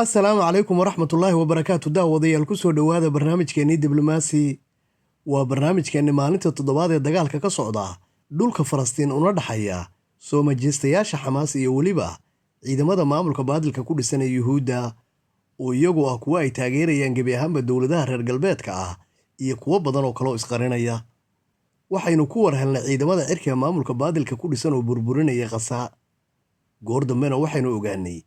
asalaamu calaykum waraxmatullaahi wabarakaatu daawadayaal ku soo dhowaada barnaamijkeennii diblomaasi waa barnaamijkeenni maalinta toddobaad ee dagaalka ka socda dhulka falastiin una dhexeeya soo majeystayaasha xamaas iyo weliba ciidamada maamulka baadilka ku dhisan ee yuhuudda oo iyagu ah kuwo ay taageerayaan gebi ahaanba dowladaha reer galbeedka ah iyo kuwo badan oo kaloo isqarinaya waxaynu ku war helnay ciidamada cirka ee maamulka baadilka ku dhisan oo burburinaya qasa goor dambena waxaynu ogaanay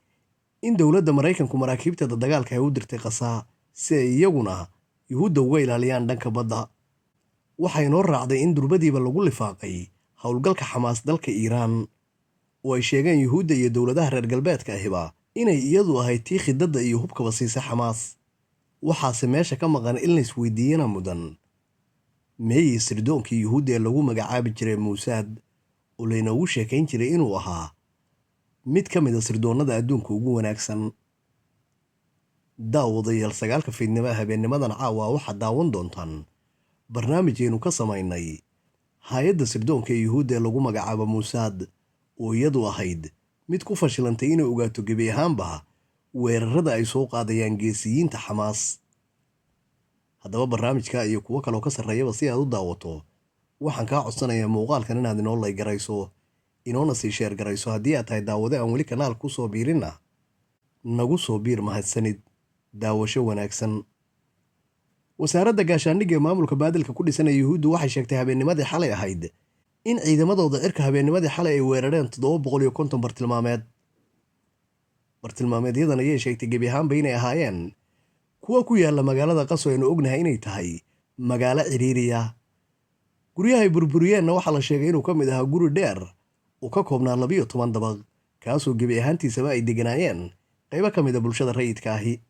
in dowladda maraykanku maraakiibteeda dagaalka ay u dirtay qasaa si ay iyaguna yuhuudda uga ilaaliyaan dhanka badda waxaa inoo raacday in durbadiiba lagu lifaaqay howlgalka xamaas dalka iiraan oo ay sheegeen yuhuudda iyo dowladaha reer galbeedka ahiba inay iyadu ahayd tii khidadda iyo hubkaba siisa xamaas waxaase meesha ka maqan in laysweydiiyana mudan meeyii sirdoonkii yuhuudda ee lagu magacaabi jiray muusaad oo laynoogu sheekayn jiray inuu ahaa mid ka mid a sirdoonnada adduunka ugu wanaagsan daawadayaal 9 fiidnimo habeennimadan caawa waxaad daawan doontaan barnaamijaynu ka samaynay hay-adda sirdoonka ee yuhuudda ee lagu magacaabo muusaad oo iyadu ahayd mid ku fashilantay inay ogaato gebi ahaanba weerarada ay soo qaadayaan geesiyiinta xamaas haddaba barnaamijka iyo kuwo kaloo ka sarreeyaba si aad u daawato waxaan kaa codsanayaa muuqaalkan inaad inoo laygarayso inoona sii sheergarayso haddii aad tahay daawade aan weli kanaal ku soo biirinna nagu soo biir mahadsanid daawasho wanaagsan wasaaradda gaashaandhigga ee maamulka baadilka ku dhisan ee yuhuuddu waxay sheegtay habeennimadii xalay ahayd in ciidamadooda cirka habeennimadii xalay ay weerareen 750 bartilmaameedyadan ayay sheegtay gebi ahaanba inay ahaayeen kuwa ku yaalla magaalada qaso aynu ognahay inay tahay magaalo ciriiriya guryahay burburiyeenna waxaa la sheegay inuu ka mid ahaa guri dheer uu ka koobnaa 12 dabaq kaasoo gebi ahaantiisaba ay deganaayeen qaybo ka mida bulshada rayidka ahi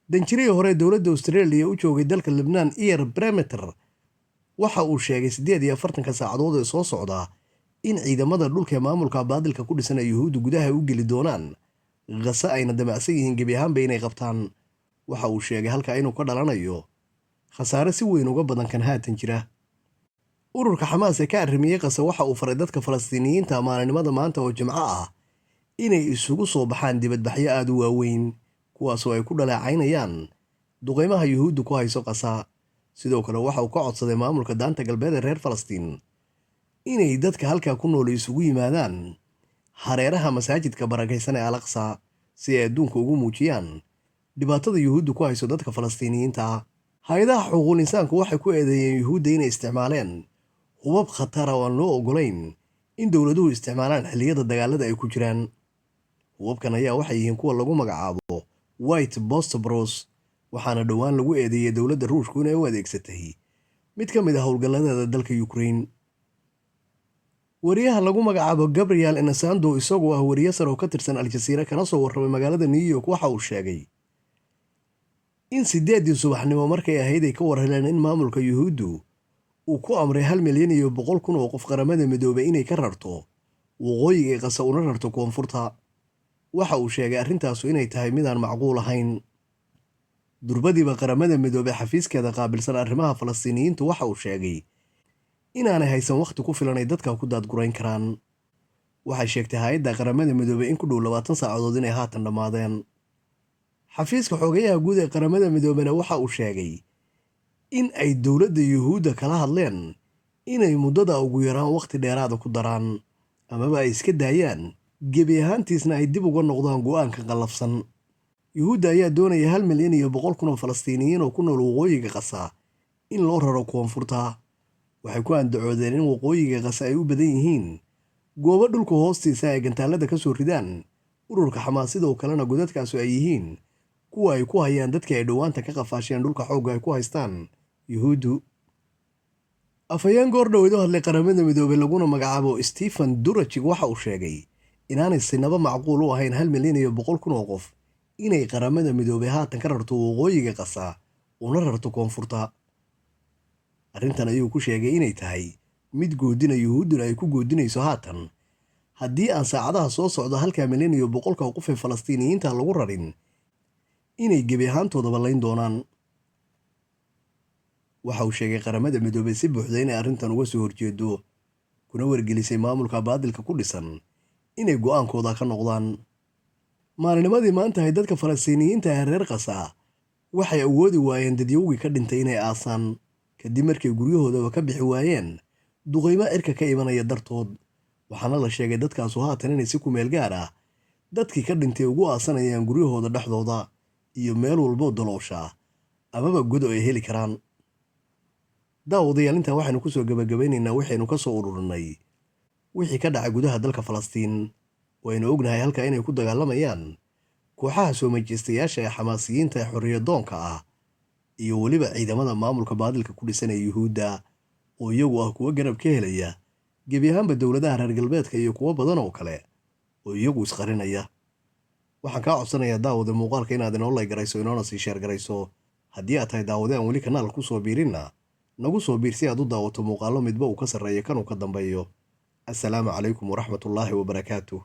danjirihii hore dowladda australia u joogay dalka libnaan iyer bremeter waxa uu sheegay 48 saacadood ee soo socda in ciidamada dhulka ee maamulka baadilka ku dhisan ee yuhuuddu gudaha u geli doonaan qase ayna damacsan yihiin gebi ahaanba inay qabtaan waxa uu sheegay halkaa inuu ka dhalanayo khasaare si weyn uga badan kan haatan jira ururka xamaas ee ka arrimiyey qase waxa uu faray dadka falastiiniyiinta maalinimada maanta oo jimco ah inay isugu soo baxaan dibadbaxyo aad u waaweyn kuwaasoo ay ku dhaleecaynayaan duqaymaha yuhuuddu ku hayso qasa sidoo kale waxa uu ka codsaday maamulka daanta galbeed ee reer falastiin inay dadka halkaa ku nool isugu yimaadaan hareeraha masaajidka barakaysan ee alaqsa si ay adduunka ugu muujiyaan dhibaatada yuhuuddu ku hayso dadka falastiiniyiinta ah hay-adaha xuquuqul insaanku waxay ku eedeeyeen yuhuudda inay isticmaaleen hubab khatara oo aan loo oggolayn in dowladuhu isticmaalaan xilliyada dagaalada ay ku jiraan hubabkan ayaa waxay yihiin kuwa lagu magacaabo white bostobros waxaana dhowaan lagu eedeeyey dowladda ruushku inay u adeegsatay mid ka mid ah howlgalladeeda dalka yukrain wariyaha lagu magacaabo gabriel enesando isagoo ah wariye sar oo ka tirsan al-jasiira kana soo warramay magaalada new york waxa uu sheegay in 8 subaxnimo markay ahayd ay ka warheleen in maamulka yuhuuddu uu ku amray 1,100,000 oo qof qaramada midoobay inay ka rarto waqooyiga qasa una rarto koonfurta waxa uu sheegay arrintaasu inay tahay midaan macquul ahayn durbadiiba qaramada midoobay xafiiskeeda qaabilsan arrimaha falastiiniyiintu waxa uu sheegay inaanay haysan wakhti ku filan ay dadka ku daadgurayn karaan waxay sheegtay hay-adda qaramada midoobay in ku dhow 20 saacadood inay haatan dhammaadeen xafiiska xogayaha guud ee qaramada midoobena waxa uu sheegay in ay dowladda yuhuudda kala hadleen inay muddada ugu yaraan wakhti dheeraada ku daraan amaba ay iska daayaan gebi ahaantiisna ay dib uga noqdaan go'aanka qallafsan yuhuudda ayaa doonaya 1,100,000 oo falastiiniyiin oo ku nool waqooyiga qasa in loo raro koonfurta waxay ku andacoodeen in waqooyiga qasa ay u badan yihiin goobo dhulka hoostiisa ay gantaallada ka soo ridaan ururka xamaas sidoo kalena godadkaasu ay yihiin kuwa ay ku hayaan dadkii ay dhowaanta ka qafaasheen dhulka xoogga ay ku haystaan yuhuuddu afhayeen goor dhoweed u hadlay qaramada midoobay laguna magacaabo stephen durajig waxa uu sheegay inaanay sinaba macquul u ahayn 1,100,000 oo qof inay qaramada midoobay haatan ka rarto waqooyiga qasa una rarto koonfurta arrintan ayuu ku sheegay inay tahay mid goodina yuhuudduna ay ku goodinayso haatan haddii aan saacadaha soo socda 1,100,000 qof ee falastiiniyiinta lagu rarin inay gebi ahaantoodaba layn doonaan waxa uu sheegay qaramada midoobay si buuxda inay arrintan uga soo horjeedo kuna wargelisay maamulka baadilka ku dhisan inay go'aankooda ka noqdaan maalinimadii maanta ay dadka Falastiiniyiinta ah reer Qasa waxay awoodi waayeen dadyowgii ka dhintay inay aasaan kadib markay guryahoodaba ka bixi waayeen duqeymo cirka ka imanaya dartood. waxaana la sheegay dadkaasu haatan inay si ku meel gaar ah dadkii ka dhintay ugu aasanayaan guryahooda dhexdooda iyo meel walbo daloosha amaba god ay heli karaan. daawadayaal intaa waxaynu ku soo gabagabaynaynaa waxaynu ka soo ururinay wixii ka dhacay gudaha dalka Falastiin. waynu ognahay halka inay ku dagaalamayaan kooxaha soo majeystayaasha ee xamaasiyiinta ee xorriyadoonka ah iyo weliba ciidamada maamulka baadilka ku dhisan ee Yuhuudda oo iyagu ah kuwa garab ka helaya gebi ahaanba dowladaha reer galbeedka iyo kuwo badan oo kale oo iyagu isqarinaya. waxaan kaa codsanayaa daawada muuqaalka inaad inoo laygarayso inoona sii sheergarayso. haddii aad tahay daawade aan weli kanaalka ku soo biirinna nagu soo biir si aad u daawato muuqaallo midba uu ka sarreeyo kan uu ka dambeeyo. assalaamu calaykum waraxmatullaahi wabarakaatuh.